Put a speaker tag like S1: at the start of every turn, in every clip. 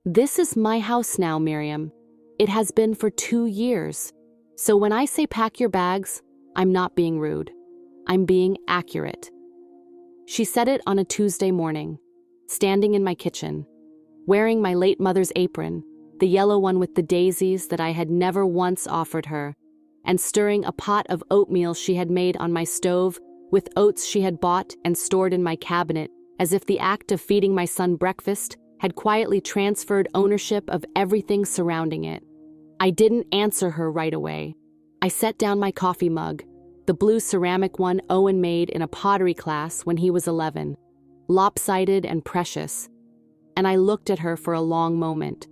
S1: This is my house now, Miriam. It has been for 2 years. So when I say pack your bags, I'm not being rude. I'm being accurate. She said it on a Tuesday morning, standing in my kitchen, wearing my late mother's apron, the yellow one with the daisies that I had never once offered her, and stirring a pot of oatmeal she had made on my stove with oats she had bought and stored in my cabinet, as if the act of feeding my son breakfast had quietly transferred ownership of everything surrounding it. I didn't answer her right away. I set down my coffee mug, the blue ceramic one Owen made in a pottery class when he was 11, lopsided and precious, and I looked at her for a long moment.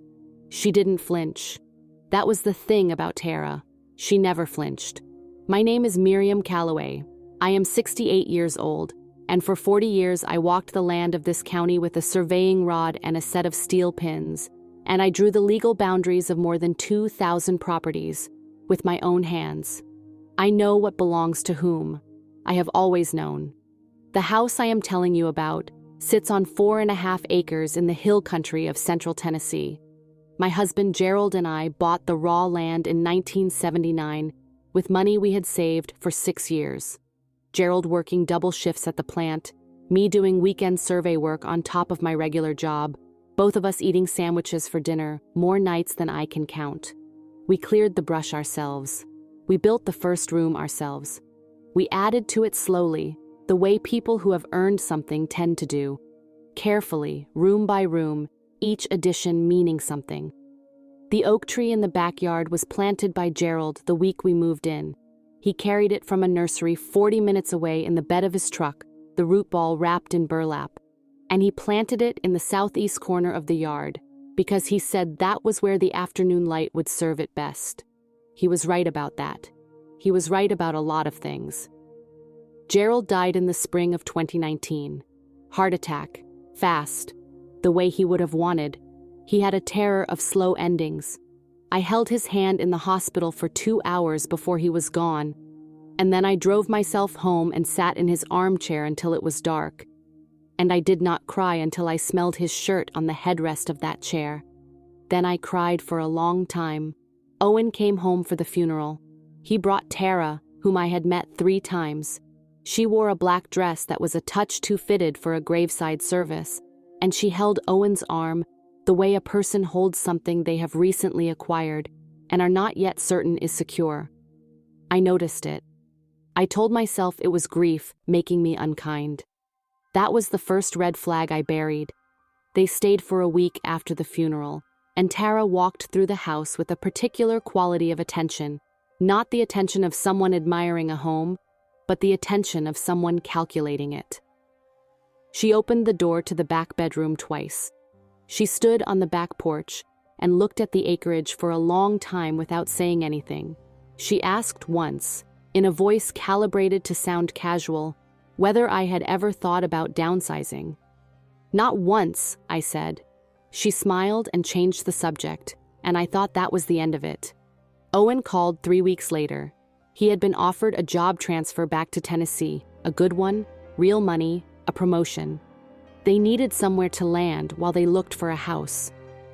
S1: She didn't flinch. That was the thing about Tara. She never flinched. My name is Miriam Calloway. I am 68 years old, and for 40 years I walked the land of this county with a surveying rod and a set of steel pins, and I drew the legal boundaries of more than 2,000 properties with my own hands. I know what belongs to whom. I have always known. The house I am telling you about sits on 4.5 acres in the hill country of central Tennessee. My husband Gerald and I bought the raw land in 1979 with money we had saved for 6 years. Gerald working double shifts at the plant, me doing weekend survey work on top of my regular job, both of us eating sandwiches for dinner, more nights than I can count. We cleared the brush ourselves. We built the first room ourselves. We added to it slowly, the way people who have earned something tend to do. Carefully, room by room, each addition meaning something. The oak tree in the backyard was planted by Gerald the week we moved in. He carried it from a nursery 40 minutes away in the bed of his truck, the root ball wrapped in burlap, and he planted it in the southeast corner of the yard because he said that was where the afternoon light would serve it best. He was right about that. He was right about a lot of things. Gerald died in the spring of 2019. Heart attack, fast, the way he would have wanted. He had a terror of slow endings. I held his hand in the hospital for 2 hours before he was gone, and then I drove myself home and sat in his armchair until it was dark. And I did not cry until I smelled his shirt on the headrest of that chair. Then I cried for a long time. Owen came home for the funeral. He brought Tara, whom I had met 3 times. She wore a black dress that was a touch too fitted for a graveside service, and she held Owen's arm the way a person holds something they have recently acquired and are not yet certain is secure. I noticed it. I told myself it was grief making me unkind. That was the first red flag I buried. They stayed for a week after the funeral, and Tara walked through the house with a particular quality of attention, not the attention of someone admiring a home, but the attention of someone calculating it. She opened the door to the back bedroom twice. She stood on the back porch and looked at the acreage for a long time without saying anything. She asked once, in a voice calibrated to sound casual, whether I had ever thought about downsizing. Not once, I said. She smiled and changed the subject, and I thought that was the end of it. Owen called 3 weeks later. He had been offered a job transfer back to Tennessee, a good one, real money, a promotion. They needed somewhere to land while they looked for a house.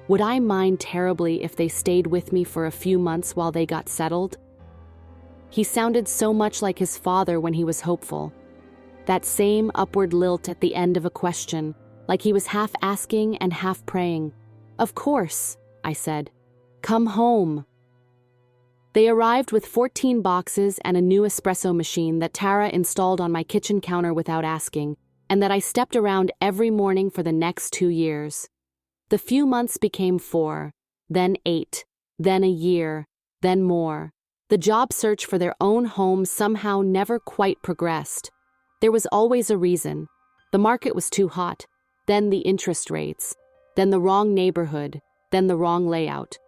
S1: Would I mind terribly if they stayed with me for a few months while they got settled? He sounded so much like his father when he was hopeful. That same upward lilt at the end of a question, like he was half asking and half praying. Of course, I said. Come home. They arrived with 14 boxes and a new espresso machine that Tara installed on my kitchen counter without asking, and that I stepped around every morning for the next 2 years. The few months became 4, then 8, then a year, then more. The job search for their own home somehow never quite progressed. There was always a reason. The market was too hot, then the interest rates, then the wrong neighborhood, then the wrong layout.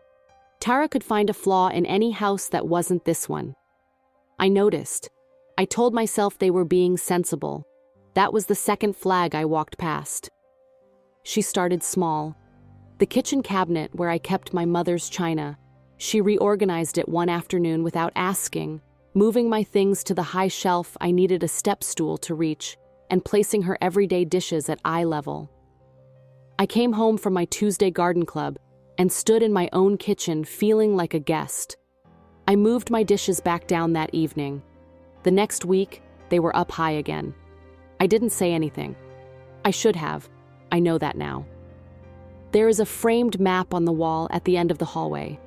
S1: Tara could find a flaw in any house that wasn't this one. I noticed. I told myself they were being sensible. That was the second flag I walked past. She started small. The kitchen cabinet where I kept my mother's china. She reorganized it one afternoon without asking, moving my things to the high shelf I needed a step stool to reach, and placing her everyday dishes at eye level. I came home from my Tuesday garden club and stood in my own kitchen feeling like a guest. I moved my dishes back down that evening. The next week, they were up high again. I didn't say anything. I should have. I know that now. There is a framed map on the wall at the end of the hallway.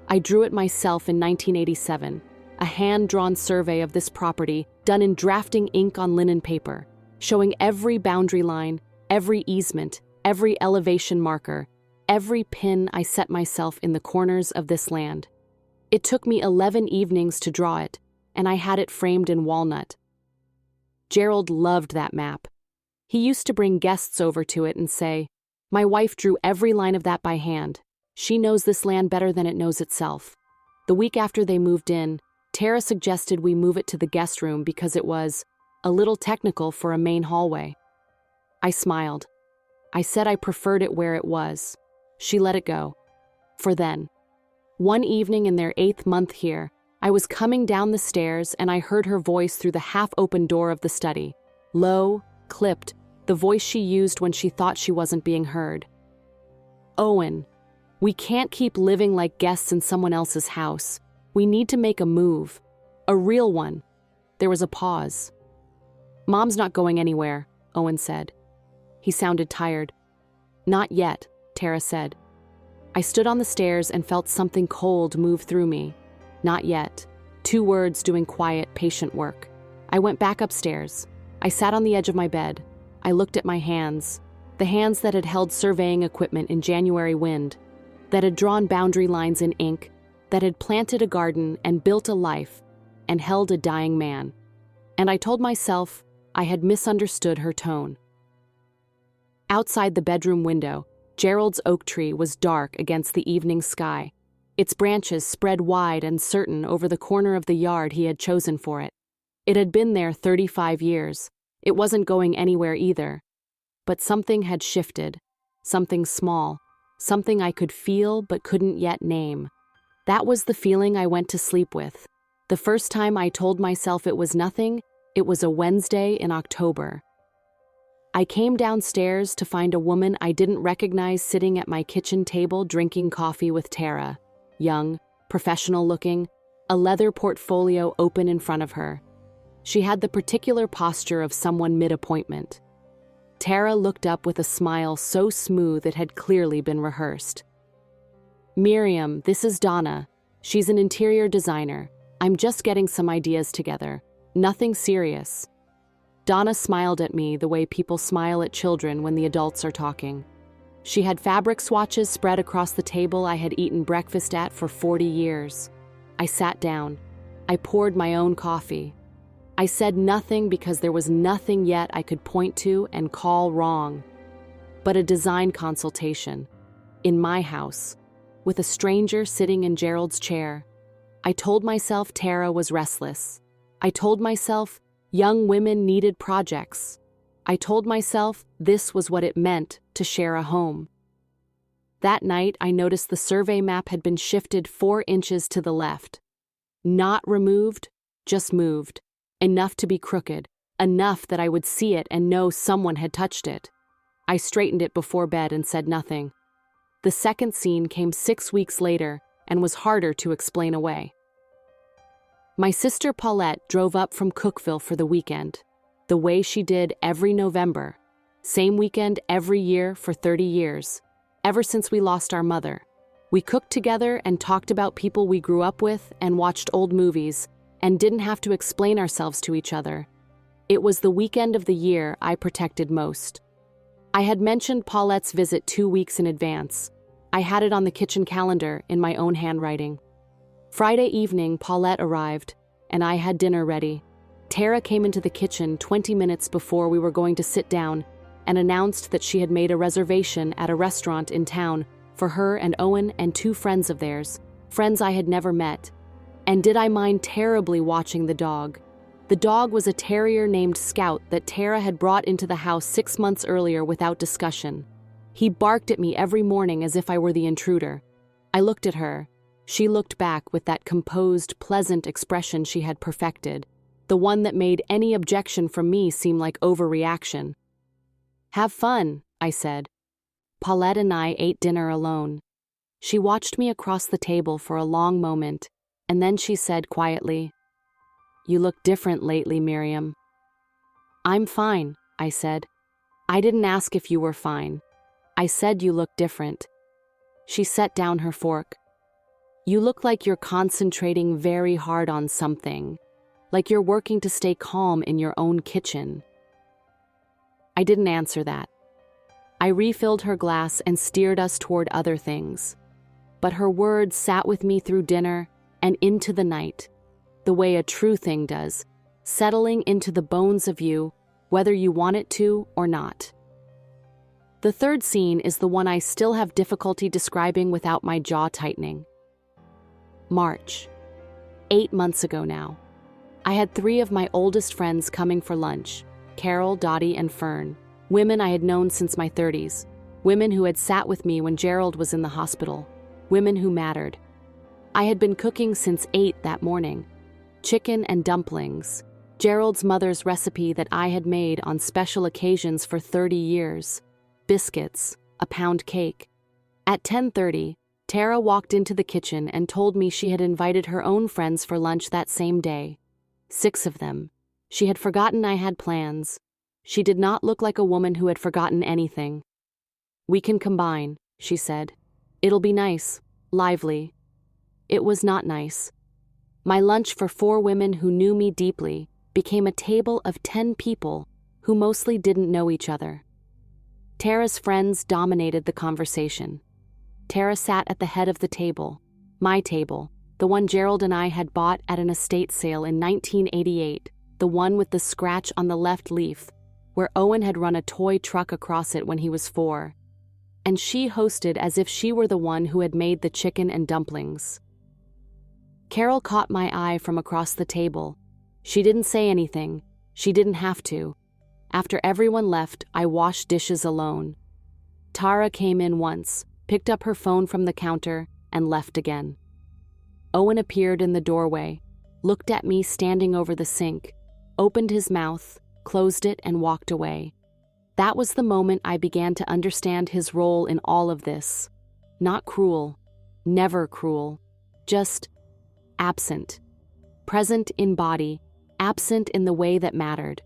S1: I drew it myself in 1987, a hand-drawn survey of this property done in drafting ink on linen paper, showing every boundary line, every easement, every elevation marker, every pin I set myself in the corners of this land. It took me 11 evenings to draw it, and I had it framed in walnut. Gerald loved that map. He used to bring guests over to it and say, "My wife drew every line of that by hand. She knows this land better than it knows itself." The week after they moved in, Tara suggested we move it to the guest room because it was a little technical for a main hallway. I smiled. I said I preferred it where it was. She let it go. For then. One evening in their 8th month here, I was coming down the stairs and I heard her voice through the half-open door of the study. Low, clipped, the voice she used when she thought she wasn't being heard. "Owen, we can't keep living like guests in someone else's house. We need to make a move. A real one." There was a pause. "Mom's not going anywhere," Owen said. He sounded tired. "Not yet," Tara said. I stood on the stairs and felt something cold move through me. Not yet. 2 words doing quiet, patient work. I went back upstairs. I sat on the edge of my bed. I looked at my hands, the hands that had held surveying equipment in January wind, that had drawn boundary lines in ink, that had planted a garden and built a life, and held a dying man. And I told myself I had misunderstood her tone. Outside the bedroom window, Gerald's oak tree was dark against the evening sky. Its branches spread wide and certain over the corner of the yard he had chosen for it. It had been there 35 years. It wasn't going anywhere either. But something had shifted, something small, something I could feel but couldn't yet name. That was the feeling I went to sleep with. The first time I told myself it was nothing, it was a Wednesday in October. I came downstairs to find a woman I didn't recognize sitting at my kitchen table drinking coffee with Tara. Young, professional-looking, a leather portfolio open in front of her. She had the particular posture of someone mid-appointment. Tara looked up with a smile so smooth it had clearly been rehearsed. "Miriam, this is Donna. She's an interior designer. I'm just getting some ideas together. Nothing serious." Donna smiled at me the way people smile at children when the adults are talking. She had fabric swatches spread across the table I had eaten breakfast at for 40 years. I sat down. I poured my own coffee. I said nothing because there was nothing yet I could point to and call wrong. But a design consultation. In my house. With a stranger sitting in Gerald's chair. I told myself Tara was restless. I told myself young women needed projects. I told myself this was what it meant to share a home. That night, I noticed the survey map had been shifted 4 inches to the left. Not removed, just moved. Enough to be crooked, enough that I would see it and know someone had touched it. I straightened it before bed and said nothing. The second scene came 6 weeks later and was harder to explain away. My sister Paulette drove up from Cookville for the weekend, the way she did every November, same weekend every year for 30 years, ever since we lost our mother. We cooked together and talked about people we grew up with and watched old movies and didn't have to explain ourselves to each other. It was the weekend of the year I protected most. I had mentioned Paulette's visit 2 weeks in advance. I had it on the kitchen calendar in my own handwriting. Friday evening, Paulette arrived, and I had dinner ready. Tara came into the kitchen 20 minutes before we were going to sit down and announced that she had made a reservation at a restaurant in town for her and Owen and 2 friends of theirs, friends I had never met. And did I mind terribly watching the dog? The dog was a terrier named Scout that Tara had brought into the house 6 months earlier without discussion. He barked at me every morning as if I were the intruder. I looked at her. She looked back with that composed, pleasant expression she had perfected, the one that made any objection from me seem like overreaction. "Have fun," I said. Paulette and I ate dinner alone. She watched me across the table for a long moment, and then she said quietly, "You look different lately, Miriam." "I'm fine," I said. "I didn't ask if you were fine. I said you look different." She set down her fork. "You look like you're concentrating very hard on something, like you're working to stay calm in your own kitchen." I didn't answer that. I refilled her glass and steered us toward other things. But her words sat with me through dinner and into the night, the way a true thing does, settling into the bones of you, whether you want it to or not. The third scene is the one I still have difficulty describing without my jaw tightening. March. 8 months ago now. I had 3 of my oldest friends coming for lunch: Carol, Dottie, and Fern, women I had known since my 30s, women who had sat with me when Gerald was in the hospital, women who mattered. I had been cooking since 8 that morning. Chicken and dumplings, Gerald's mother's recipe that I had made on special occasions for 30 years. Biscuits, a pound cake. At 10:30, Tara walked into the kitchen and told me she had invited her own friends for lunch that same day. 6 of them. She had forgotten I had plans. She did not look like a woman who had forgotten anything. "We can combine," she said. "It'll be nice, lively." It was not nice. My lunch for 4 women who knew me deeply became a table of 10 people who mostly didn't know each other. Tara's friends dominated the conversation. Tara sat at the head of the table, my table, the one Gerald and I had bought at an estate sale in 1988, the one with the scratch on the left leaf, where Owen had run a toy truck across it when he was 4. And she hosted as if she were the one who had made the chicken and dumplings. Carol caught my eye from across the table. She didn't say anything. She didn't have to. After everyone left, I washed dishes alone. Tara came in once, picked up her phone from the counter, and left again. Owen appeared in the doorway, looked at me standing over the sink, opened his mouth, closed it, and walked away. That was the moment I began to understand his role in all of this. Not cruel, never cruel, just absent. Present in body, absent in the way that mattered.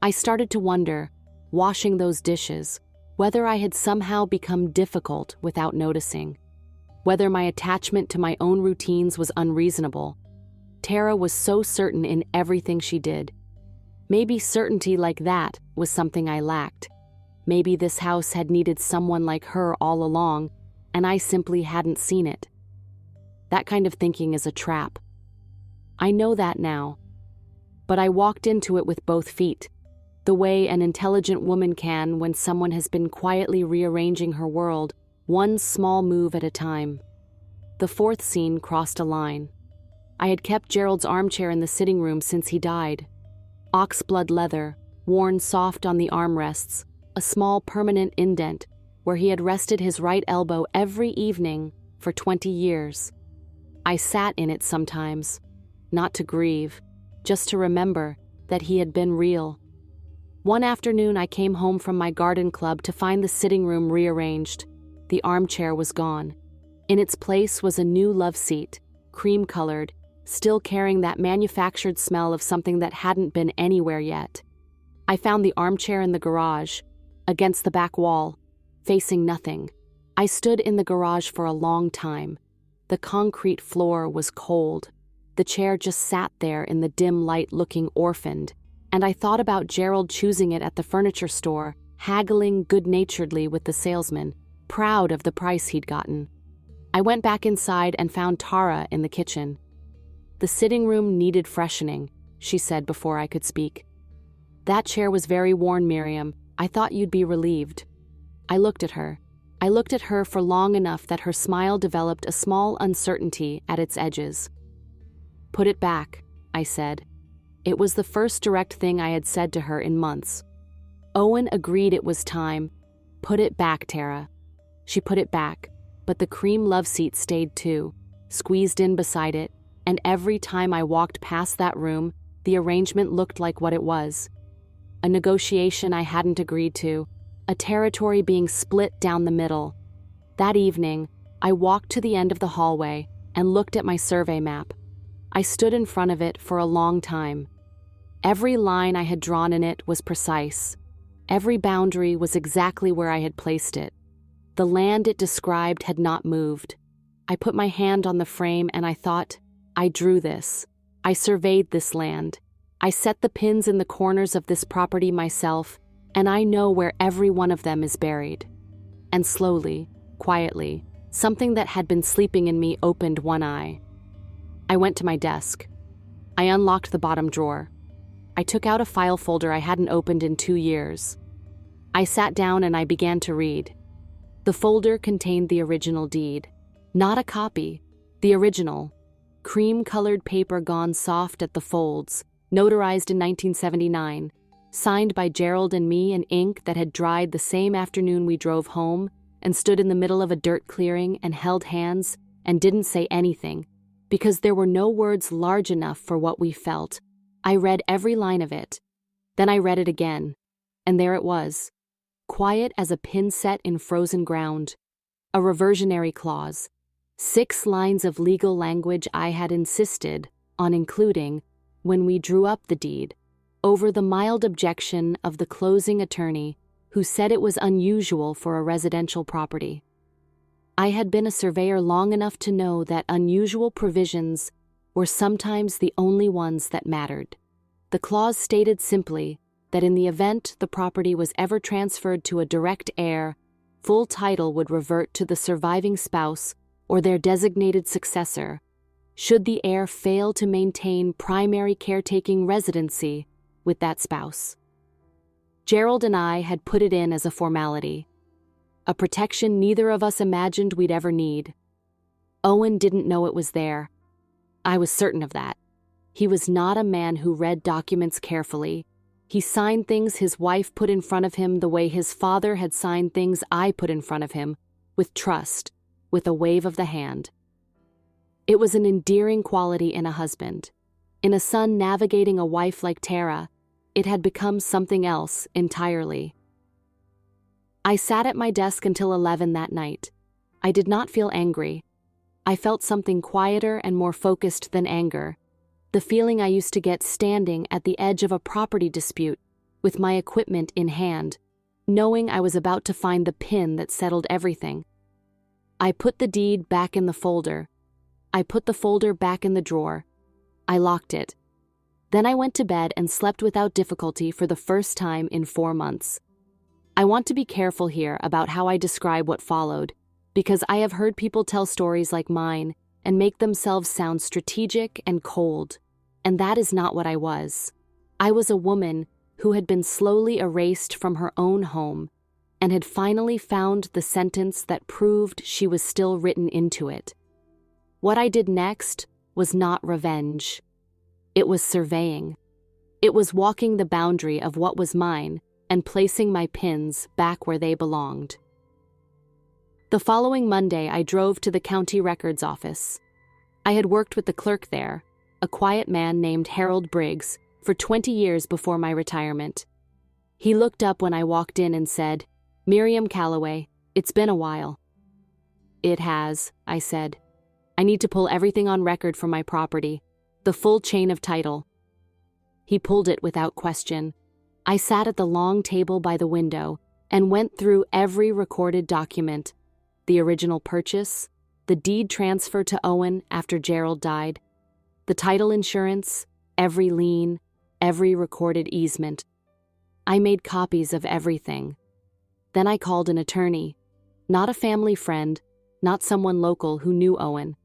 S1: I started to wonder, washing those dishes, whether I had somehow become difficult without noticing, whether my attachment to my own routines was unreasonable. Tara was so certain in everything she did. Maybe certainty like that was something I lacked. Maybe this house had needed someone like her all along, and I simply hadn't seen it. That kind of thinking is a trap. I know that now. But I walked into it with both feet, the way an intelligent woman can when someone has been quietly rearranging her world, one small move at a time. The 4th scene crossed a line. I had kept Gerald's armchair in the sitting room since he died. Oxblood leather, worn soft on the armrests, a small permanent indent where he had rested his right elbow every evening for 20 years. I sat in it sometimes, not to grieve, just to remember that he had been real. One afternoon I came home from my garden club to find the sitting room rearranged. The armchair was gone. In its place was a new love seat, cream-colored, still carrying that manufactured smell of something that hadn't been anywhere yet. I found the armchair in the garage, against the back wall, facing nothing. I stood in the garage for a long time. The concrete floor was cold. The chair just sat there in the dim light looking orphaned, and I thought about Gerald choosing it at the furniture store, haggling good-naturedly with the salesman, proud of the price he'd gotten. I went back inside and found Tara in the kitchen. "The sitting room needed freshening," she said before I could speak. "That chair was very worn, Miriam. I thought you'd be relieved." I looked at her. I looked at her for long enough that her smile developed a small uncertainty at its edges. "Put it back," I said. It was the first direct thing I had said to her in months. Owen agreed it was time. "Put it back, Tara." She put it back, but the cream love seat stayed too, squeezed in beside it, and every time I walked past that room, the arrangement looked like what it was. A negotiation I hadn't agreed to, a territory being split down the middle. That evening, I walked to the end of the hallway and looked at my survey map. I stood in front of it for a long time. Every line I had drawn in it was precise. Every boundary was exactly where I had placed it. The land it described had not moved. I put my hand on the frame and I thought, I drew this. I surveyed this land. I set the pins in the corners of this property myself, and I know where every one of them is buried. And slowly, quietly, something that had been sleeping in me opened one eye. I went to my desk. I unlocked the bottom drawer. I took out a file folder I hadn't opened in 2 years. I sat down and I began to read. The folder contained the original deed. Not a copy, the original. Cream-colored paper gone soft at the folds, notarized in 1979, signed by Gerald and me in ink that had dried the same afternoon we drove home and stood in the middle of a dirt clearing and held hands and didn't say anything, because there were no words large enough for what we felt. I read every line of it. Then I read it again, and there it was, quiet as a pin set in frozen ground. A reversionary clause. 6 lines of legal language I had insisted on including when we drew up the deed, over the mild objection of the closing attorney who said it was unusual for a residential property. I had been a surveyor long enough to know that unusual provisions were sometimes the only ones that mattered. The clause stated simply that in the event the property was ever transferred to a direct heir, full title would revert to the surviving spouse or their designated successor, should the heir fail to maintain primary caretaking residency with that spouse. Gerald and I had put it in as a formality, a protection neither of us imagined we'd ever need. Owen didn't know it was there. I was certain of that. He was not a man who read documents carefully. He signed things his wife put in front of him the way his father had signed things I put in front of him, with trust, with a wave of the hand. It was an endearing quality in a husband. In a son navigating a wife like Tara, it had become something else entirely. I sat at my desk until 11 that night. I did not feel angry. I felt something quieter and more focused than anger, the feeling I used to get standing at the edge of a property dispute with my equipment in hand, knowing I was about to find the pin that settled everything. I put the deed back in the folder. I put the folder back in the drawer. I locked it. Then I went to bed and slept without difficulty for the first time in 4 months. I want to be careful here about how I describe what followed, because I have heard people tell stories like mine and make themselves sound strategic and cold, and that is not what I was. I was a woman who had been slowly erased from her own home and had finally found the sentence that proved she was still written into it. What I did next was not revenge. It was surveying. It was walking the boundary of what was mine and placing my pins back where they belonged. The following Monday, I drove to the county records office. I had worked with the clerk there, a quiet man named Harold Briggs, for 20 years before my retirement. He looked up when I walked in and said, "Miriam Calloway, it's been a while." "It has," I said. "I need to pull everything on record from my property, the full chain of title." He pulled it without question. I sat at the long table by the window and went through every recorded document, the original purchase, the deed transfer to Owen after Gerald died, the title insurance, every lien, every recorded easement. I made copies of everything. Then I called an attorney, not a family friend, not someone local who knew Owen,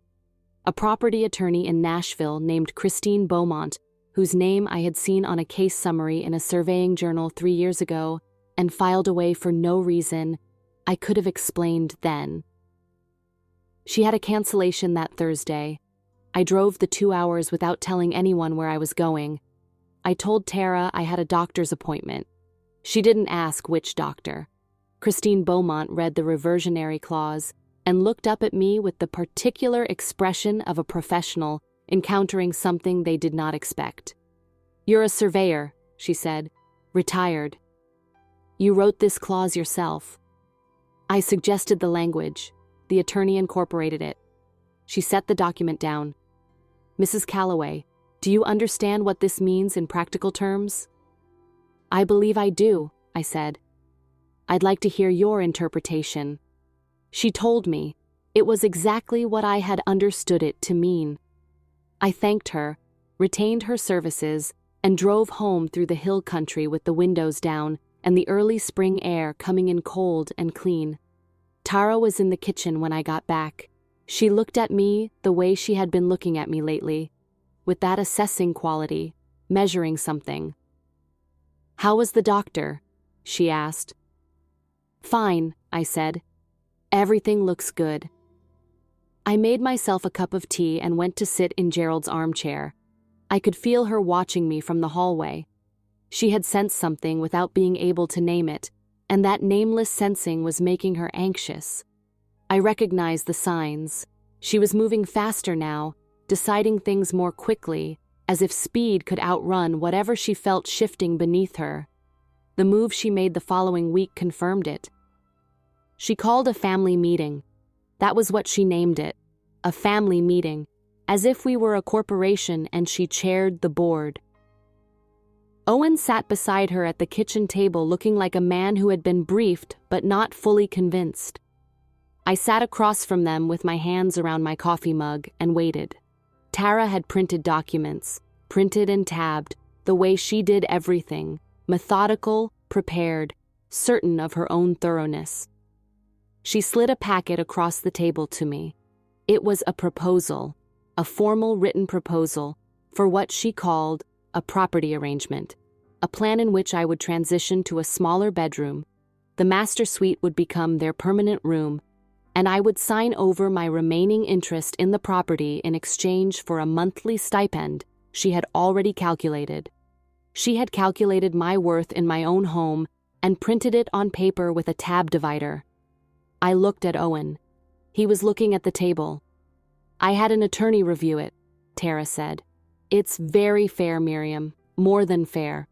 S1: a property attorney in Nashville named Christine Beaumont, whose name I had seen on a case summary in a surveying journal 3 years ago and filed away for no reason I could have explained then. She had a cancellation that Thursday. I drove the 2 hours without telling anyone where I was going. I told Tara I had a doctor's appointment. She didn't ask which doctor. Christine Beaumont read the reversionary clause and looked up at me with the particular expression of a professional encountering something they did not expect. "You're a surveyor," she said. "Retired." You wrote this clause yourself. I suggested the language. The attorney incorporated it. She set the document down. Mrs. Calloway, do you understand what this means in practical terms? I believe I do, I said. I'd like to hear your interpretation. She told me. It was exactly what I had understood it to mean. I thanked her, retained her services, and drove home through the hill country with the windows down and the early spring air coming in cold and clean. Tara was in the kitchen when I got back. She looked at me the way she had been looking at me lately, with that assessing quality, measuring something. How was the doctor? She asked. Fine, I said. Everything looks good. I made myself a cup of tea and went to sit in Gerald's armchair. I could feel her watching me from the hallway. She had sensed something without being able to name it, and that nameless sensing was making her anxious. I recognized the signs. She was moving faster now, deciding things more quickly, as if speed could outrun whatever she felt shifting beneath her. The move she made the following week confirmed it. She called a family meeting. That was what she named it, a family meeting, as if we were a corporation and she chaired the board. Owen sat beside her at the kitchen table looking like a man who had been briefed but not fully convinced. I sat across from them with my hands around my coffee mug and waited. Tara had printed documents, printed and tabbed, the way she did everything, methodical, prepared, certain of her own thoroughness. She slid a packet across the table to me. It was a proposal, a formal written proposal, for what she called a property arrangement, a plan in which I would transition to a smaller bedroom. The master suite would become their permanent room, and I would sign over my remaining interest in the property in exchange for a monthly stipend she had already calculated. She had calculated my worth in my own home and printed it on paper with a tab divider. I looked at Owen. He was looking at the table. I had an attorney review it, Tara said. It's very fair, Miriam, more than fair.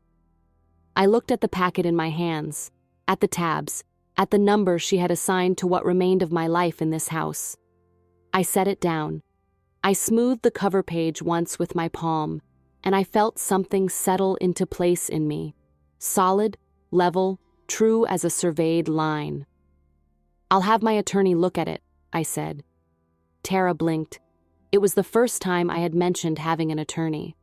S1: I looked at the packet in my hands, at the tabs, at the number she had assigned to what remained of my life in this house. I set it down. I smoothed the cover page once with my palm, and I felt something settle into place in me, solid, level, true as a surveyed line. I'll have my attorney look at it, I said. Tara blinked. It was the first time I had mentioned having an attorney.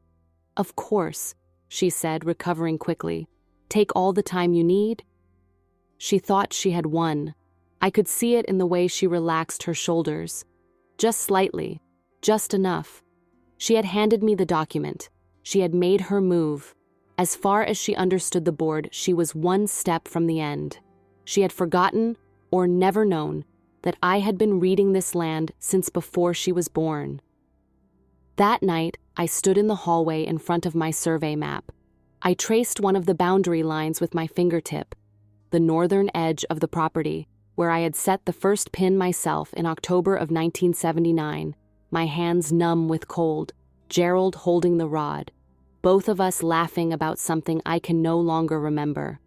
S1: Of course, she said, recovering quickly. Take all the time you need. She thought she had won. I could see it in the way she relaxed her shoulders. Just slightly, just enough. She had handed me the document. She had made her move. As far as she understood the board, she was one step from the end. She had forgotten, or never known, that I had been reading this land since before she was born. That night, I stood in the hallway in front of my survey map. I traced one of the boundary lines with my fingertip, the northern edge of the property, where I had set the first pin myself in October of 1979, my hands numb with cold, Gerald holding the rod, both of us laughing about something I can no longer remember.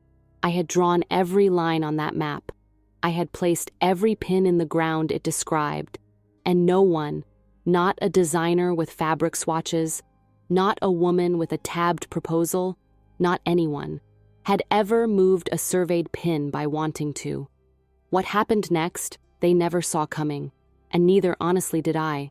S1: I had drawn every line on that map. I had placed every pin in the ground it described, and no one, not a designer with fabric swatches, not a woman with a tabbed proposal, not anyone, had ever moved a surveyed pin by wanting to. What happened next, they never saw coming, and neither honestly did I.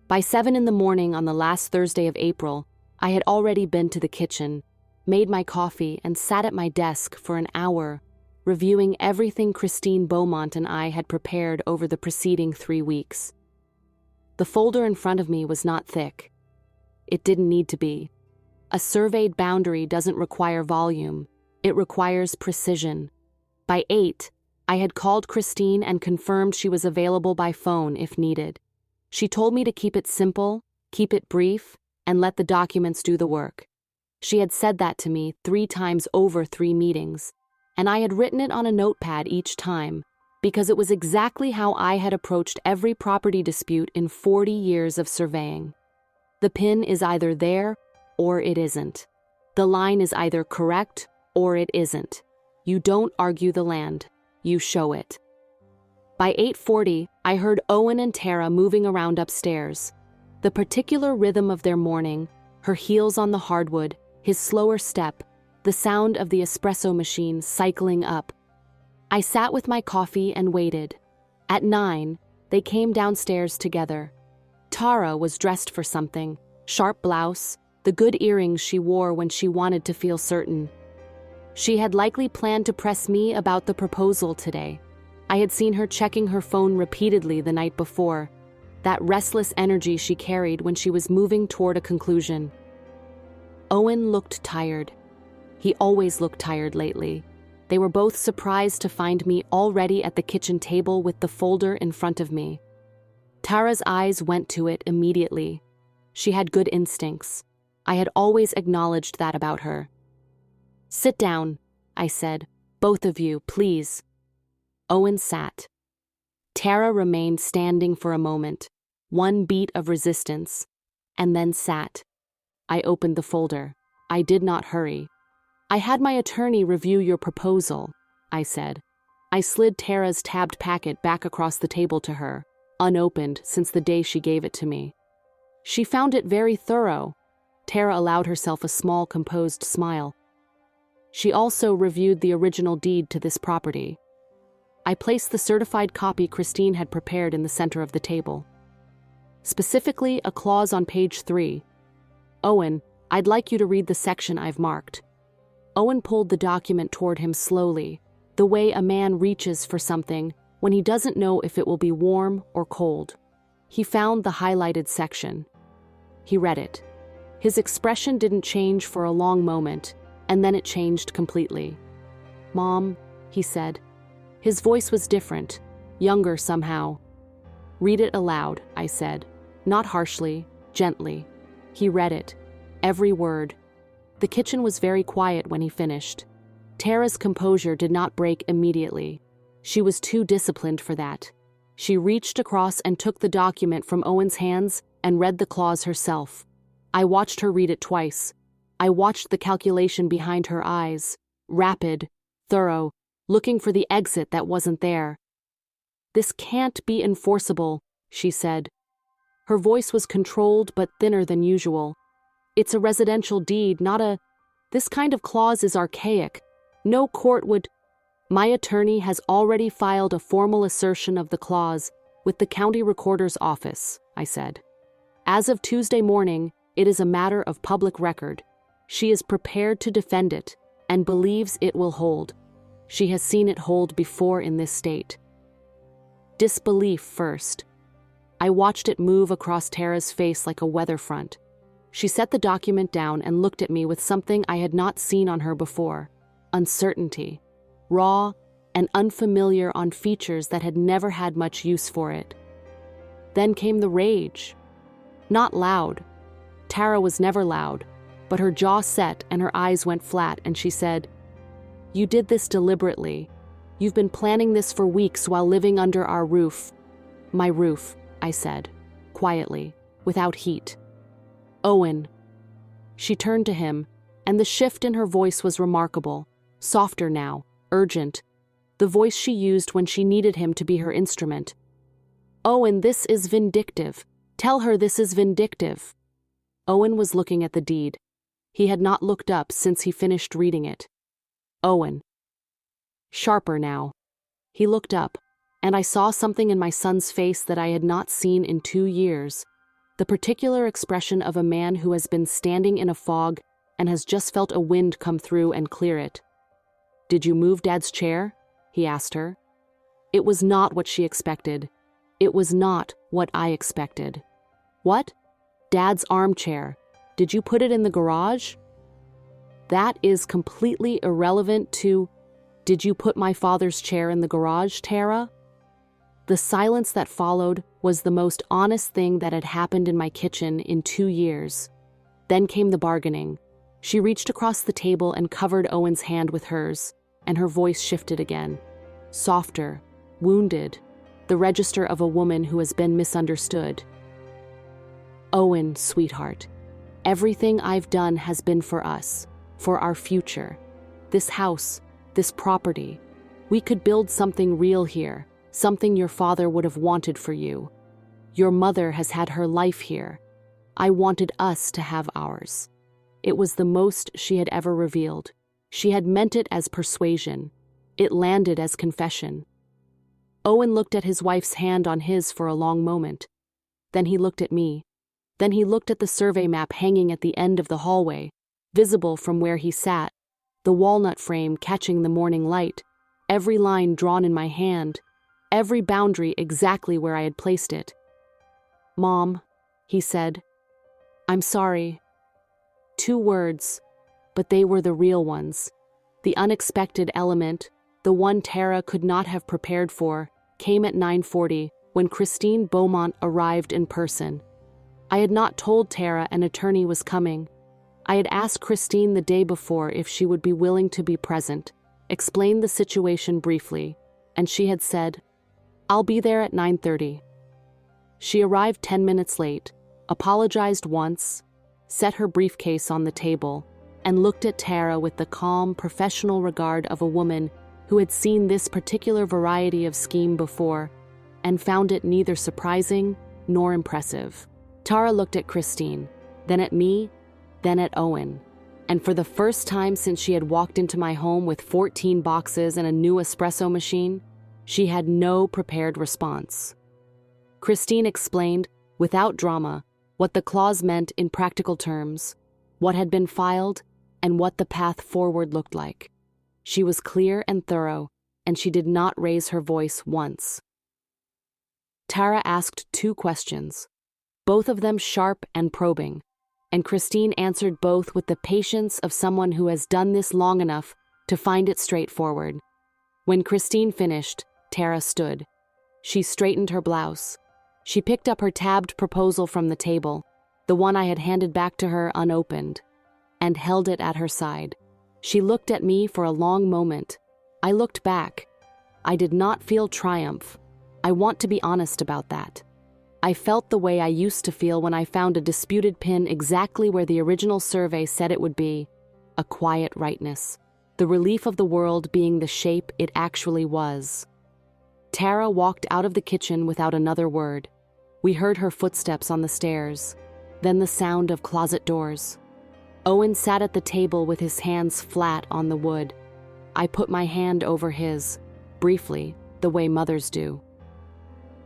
S1: By 7 in the morning on the last Thursday of April, I had already been to the kitchen, made my coffee, and sat at my desk for an hour, reviewing everything Christine Beaumont and I had prepared over the preceding 3 weeks. The folder in front of me was not thick. It didn't need to be. A surveyed boundary doesn't require volume. It requires precision. By 8, I had called Christine and confirmed she was available by phone if needed. She told me to keep it simple, keep it brief, and let the documents do the work. She had said that to me 3 times over 3 meetings, and I had written it on a notepad each time, because it was exactly how I had approached every property dispute in 40 years of surveying. The pin is either there or it isn't. The line is either correct or it isn't. You don't argue the land, you show it. By 8:40, I heard Owen and Tara moving around upstairs. The particular rhythm of their morning, her heels on the hardwood, his slower step, the sound of the espresso machine cycling up. I sat with my coffee and waited. At 9, they came downstairs together. Tara was dressed for something, sharp blouse, the good earrings she wore when she wanted to feel certain. She had likely planned to press me about the proposal today. I had seen her checking her phone repeatedly the night before, that restless energy she carried when she was moving toward a conclusion. Owen looked tired. He always looked tired lately. They were both surprised to find me already at the kitchen table with the folder in front of me. Tara's eyes went to it immediately. She had good instincts. I had always acknowledged that about her. "Sit down," I said. "Both of you, please." Owen sat. Tara remained standing for a moment, one beat of resistance, and then sat. I opened the folder. I did not hurry. "I had my attorney review your proposal," I said. I slid Tara's tabbed packet back across the table to her, unopened since the day she gave it to me. She found it very thorough. Tara allowed herself a small, composed smile. She also reviewed the original deed to this property. I placed the certified copy Christine had prepared in the center of the table. Specifically, a clause on page 3. "Owen, I'd like you to read the section I've marked." Owen pulled the document toward him slowly, the way a man reaches for something when he doesn't know if it will be warm or cold. He found the highlighted section. He read it. His expression didn't change for a long moment, and then it changed completely. "Mom," he said. His voice was different, younger somehow. "Read it aloud," I said, not harshly, gently. He read it, every word. The kitchen was very quiet when he finished. Tara's composure did not break immediately. She was too disciplined for that. She reached across and took the document from Owen's hands and read the clause herself. I watched her read it twice. I watched the calculation behind her eyes, rapid, thorough, looking for the exit that wasn't there. "This can't be enforceable," she said. Her voice was controlled but thinner than usual. "It's a residential deed, not a... This kind of clause is archaic. No court would... My attorney has already filed a formal assertion of the clause with the county recorder's office," I said. "As of Tuesday morning, it is a matter of public record. She is prepared to defend it and believes it will hold. She has seen it hold before in this state." Disbelief first. I watched it move across Tara's face like a weather front. She set the document down and looked at me with something I had not seen on her before. Uncertainty. Raw and unfamiliar on features that had never had much use for it. Then came the rage. Not loud. Tara was never loud, but her jaw set and her eyes went flat, and she said, "You did this deliberately. You've been planning this for weeks while living under our roof." "My roof," I said, quietly, without heat. "Owen." She turned to him, and the shift in her voice was remarkable, softer now, urgent, the voice she used when she needed him to be her instrument. "Owen, this is vindictive. Tell her this is vindictive." Owen was looking at the deed. He had not looked up since he finished reading it. "Owen." Sharper now. He looked up, and I saw something in my son's face that I had not seen in 2 years, the particular expression of a man who has been standing in a fog and has just felt a wind come through and clear it. "Did you move Dad's chair?" he asked her. It was not what she expected. It was not what I expected. "What?" "Dad's armchair. Did you put it in the garage?" "That is completely irrelevant to... Did you put my father's chair in the garage, Tara?" The silence that followed was the most honest thing that had happened in my kitchen in 2 years. Then came the bargaining. She reached across the table and covered Owen's hand with hers, and her voice shifted again. Softer, wounded, the register of a woman who has been misunderstood. "Owen, sweetheart, everything I've done has been for us, for our future. This house, this property. We could build something real here, something your father would have wanted for you. Your mother has had her life here. I wanted us to have ours." It was the most she had ever revealed. She had meant it as persuasion. It landed as confession. Owen looked at his wife's hand on his for a long moment. Then he looked at me. Then he looked at the survey map hanging at the end of the hallway, visible from where he sat, the walnut frame catching the morning light, every line drawn in my hand, every boundary exactly where I had placed it. "Mom," he said, "I'm sorry." 2 words, but they were the real ones. The unexpected element, the one Tara could not have prepared for, came at 9:40 when Christine Beaumont arrived in person. I had not told Tara an attorney was coming. I had asked Christine the day before if she would be willing to be present, explained the situation briefly, and she had said, "I'll be there at 9:30. She arrived 10 minutes late, apologized once, set her briefcase on the table, and looked at Tara with the calm, professional regard of a woman who had seen this particular variety of scheme before and found it neither surprising nor impressive. Tara looked at Christine, then at me, then at Owen, and for the first time since she had walked into my home with 14 boxes and a new espresso machine, she had no prepared response. Christine explained, without drama, what the clause meant in practical terms, what had been filed, and what the path forward looked like. She was clear and thorough, and she did not raise her voice once. Tara asked 2 questions, both of them sharp and probing, and Christine answered both with the patience of someone who has done this long enough to find it straightforward. When Christine finished, Tara stood. She straightened her blouse. She picked up her tabbed proposal from the table, the one I had handed back to her unopened, and held it at her side. She looked at me for a long moment. I looked back. I did not feel triumph. I want to be honest about that. I felt the way I used to feel when I found a disputed pin exactly where the original survey said it would be, a quiet rightness, the relief of the world being the shape it actually was. Tara walked out of the kitchen without another word. We heard her footsteps on the stairs, then the sound of closet doors. Owen sat at the table with his hands flat on the wood. I put my hand over his, briefly, the way mothers do.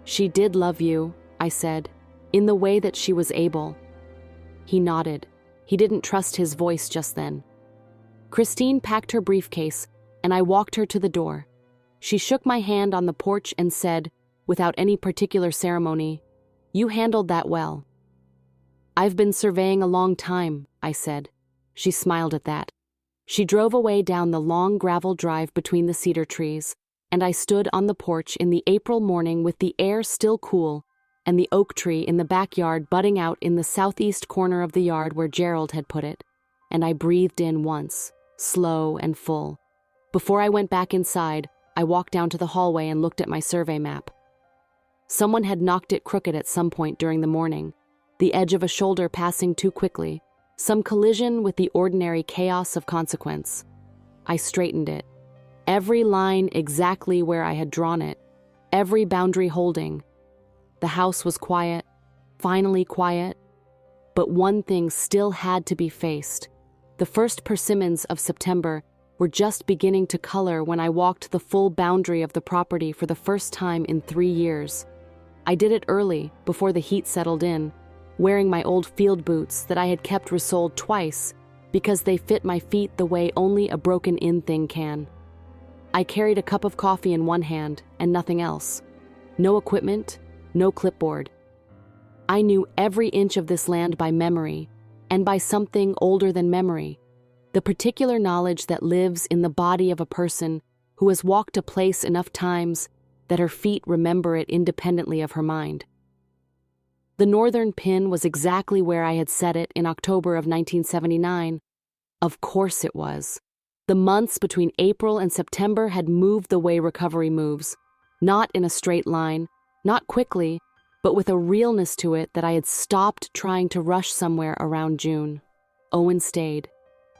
S1: "She did love you," I said, "in the way that she was able." He nodded. He didn't trust his voice just then. Christine packed her briefcase, and I walked her to the door. She shook my hand on the porch and said, without any particular ceremony, "You handled that well." "I've been surveying a long time," I said. She smiled at that. She drove away down the long gravel drive between the cedar trees, and I stood on the porch in the April morning with the air still cool and the oak tree in the backyard budding out in the southeast corner of the yard where Gerald had put it, and I breathed in once, slow and full. Before I went back inside, I walked down to the hallway and looked at my survey map. Someone had knocked it crooked at some point during the morning, the edge of a shoulder passing too quickly, some collision with the ordinary chaos of consequence. I straightened it, every line exactly where I had drawn it, every boundary holding. The house was quiet, finally quiet, but one thing still had to be faced. The first persimmons of September were just beginning to color when I walked the full boundary of the property for the first time in 3 years. I did it early, before the heat settled in, wearing my old field boots that I had kept resoled twice because they fit my feet the way only a broken-in thing can. I carried a cup of coffee in one hand and nothing else. No equipment, no clipboard. I knew every inch of this land by memory, and by something older than memory, the particular knowledge that lives in the body of a person who has walked a place enough times that her feet remember it independently of her mind. The northern pin was exactly where I had set it in October of 1979. Of course it was. The months between April and September had moved the way recovery moves, not in a straight line, not quickly, but with a realness to it that I had stopped trying to rush somewhere around June. Owen stayed.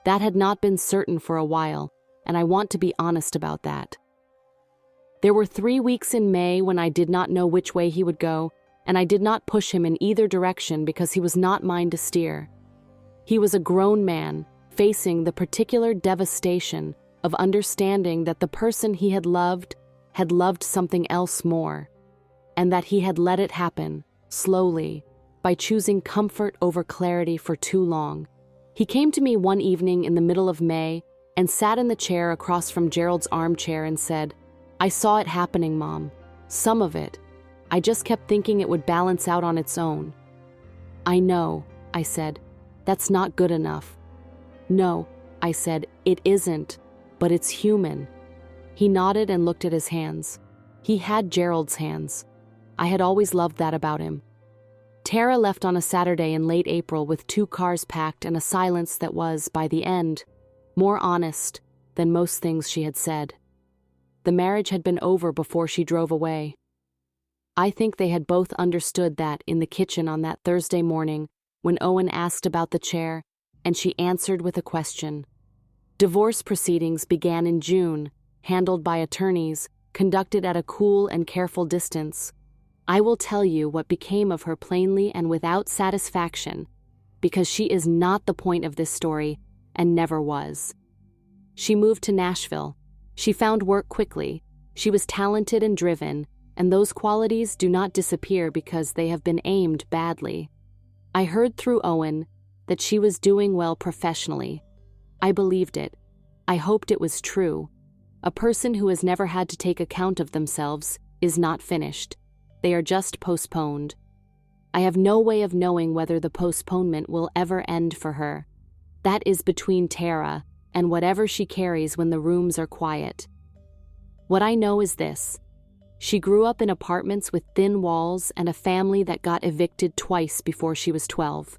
S1: That had not been certain for a while, and I want to be honest about that. There were 3 weeks in May when I did not know which way he would go, and I did not push him in either direction because he was not mine to steer. He was a grown man, facing the particular devastation of understanding that the person he had loved something else more, and that he had let it happen, slowly, by choosing comfort over clarity for too long. He came to me one evening in the middle of May and sat in the chair across from Gerald's armchair and said, "I saw it happening, Mom. Some of it. I just kept thinking it would balance out on its own." "I know," I said. "That's not good enough." "No," I said, "it isn't, but it's human." He nodded and looked at his hands. He had Gerald's hands. I had always loved that about him. Tara left on a Saturday in late April with 2 cars packed and a silence that was, by the end, more honest than most things she had said. The marriage had been over before she drove away. I think they had both understood that in the kitchen on that Thursday morning when Owen asked about the chair, and she answered with a question. Divorce proceedings began in June, handled by attorneys, conducted at a cool and careful distance. I will tell you what became of her plainly and without satisfaction, because she is not the point of this story and never was. She moved to Nashville. She found work quickly. She was talented and driven, and those qualities do not disappear because they have been aimed badly. I heard through Owen that she was doing well professionally. I believed it. I hoped it was true. A person who has never had to take account of themselves is not finished. They are just postponed. I have no way of knowing whether the postponement will ever end for her. That is between Tara and whatever she carries when the rooms are quiet. What I know is this. She grew up in apartments with thin walls and a family that got evicted twice before she was 12.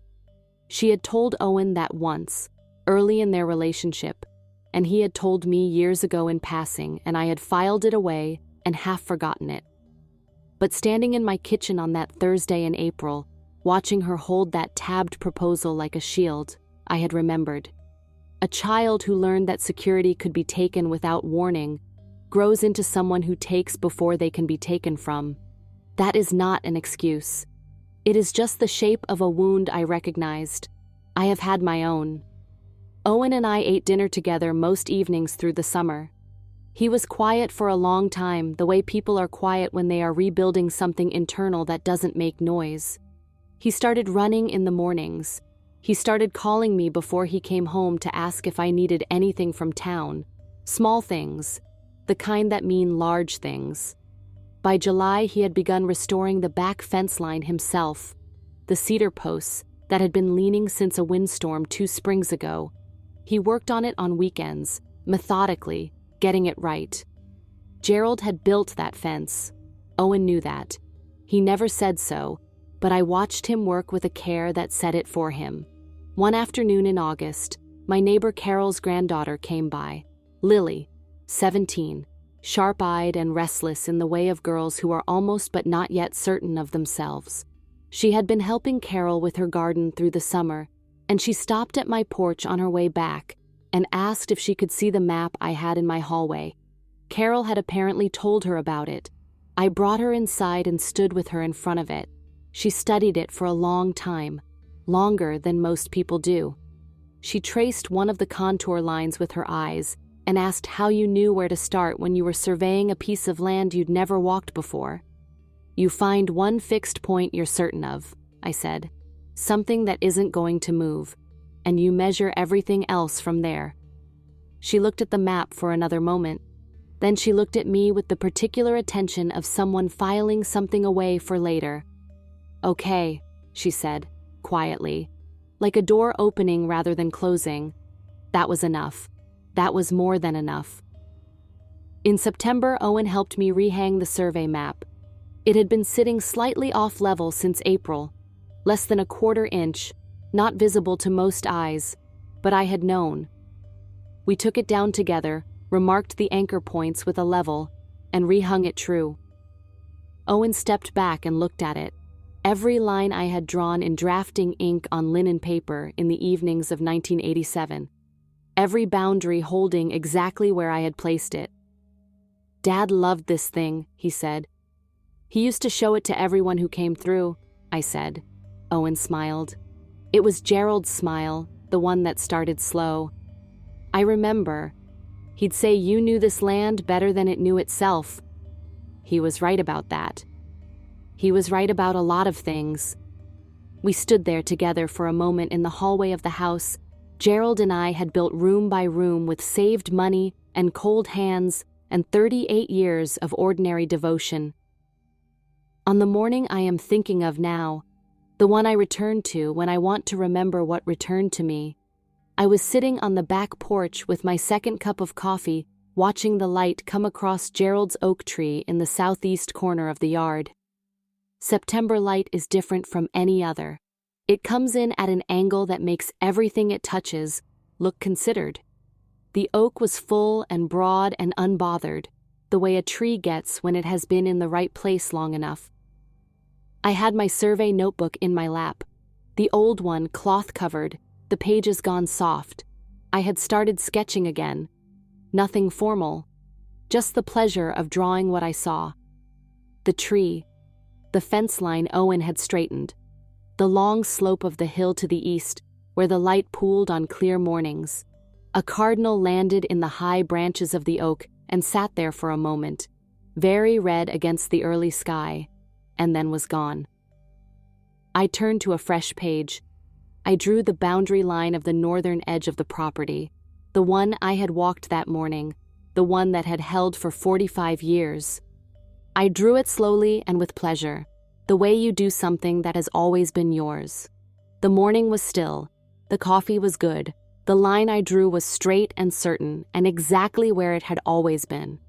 S1: She had told Owen that once, early in their relationship, and he had told me years ago in passing, and I had filed it away and half forgotten it. But standing in my kitchen on that Thursday in April, watching her hold that tabbed proposal like a shield, I had remembered. A child who learned that security could be taken without warning grows into someone who takes before they can be taken from. That is not an excuse. It is just the shape of a wound I recognized. I have had my own. Owen and I ate dinner together most evenings through the summer. He was quiet for a long time, the way people are quiet when they are rebuilding something internal that doesn't make noise. He started running in the mornings. He started calling me before he came home to ask if I needed anything from town. Small things, the kind that mean large things. By July, he had begun restoring the back fence line himself, the cedar posts that had been leaning since a windstorm 2 springs ago. He worked on it on weekends, methodically, getting it right. Gerald had built that fence. Owen knew that. He never said so, but I watched him work with a care that said it for him. One afternoon in August, my neighbor Carol's granddaughter came by. Lily, 17, sharp-eyed and restless in the way of girls who are almost but not yet certain of themselves. She had been helping Carol with her garden through the summer, and she stopped at my porch on her way back and asked if she could see the map I had in my hallway. Carol had apparently told her about it. I brought her inside and stood with her in front of it. She studied it for a long time, longer than most people do. She traced one of the contour lines with her eyes and asked how you knew where to start when you were surveying a piece of land you'd never walked before. "You find one fixed point you're certain of," I said, "something that isn't going to move, and you measure everything else from there." She looked at the map for another moment. Then she looked at me with the particular attention of someone filing something away for later. "Okay," she said, quietly, like a door opening rather than closing. That was enough. That was more than enough. In September, Owen helped me rehang the survey map. It had been sitting slightly off level since April, less than a 1/4 inch, not visible to most eyes, but I had known. We took it down together, remarked the anchor points with a level, and rehung it true. Owen stepped back and looked at it. Every line I had drawn in drafting ink on linen paper in the evenings of 1987. every boundary holding exactly where I had placed it. "Dad loved this thing," he said. "He used to show it to everyone who came through," I said. Owen smiled. It was Gerald's smile, the one that started slow. "I remember. He'd say you knew this land better than it knew itself." He was right about that. He was right about a lot of things. We stood there together for a moment in the hallway of the house. Gerald and I had built room by room with saved money and cold hands and 38 years of ordinary devotion. On the morning I am thinking of now, the one I return to when I want to remember what returned to me, I was sitting on the back porch with my second cup of coffee, watching the light come across Gerald's oak tree in the southeast corner of the yard. September light is different from any other. It comes in at an angle that makes everything it touches look considered. The oak was full and broad and unbothered, the way a tree gets when it has been in the right place long enough. I had my survey notebook in my lap, the old one cloth-covered, the pages gone soft. I had started sketching again. Nothing formal, just the pleasure of drawing what I saw. The tree, the fence line Owen had straightened, the long slope of the hill to the east, where the light pooled on clear mornings. A cardinal landed in the high branches of the oak and sat there for a moment, very red against the early sky, and then was gone. I turned to a fresh page. I drew the boundary line of the northern edge of the property, the one I had walked that morning, the one that had held for 45 years. I drew it slowly and with pleasure, the way you do something that has always been yours. The morning was still, the coffee was good, the line I drew was straight and certain and exactly where it had always been.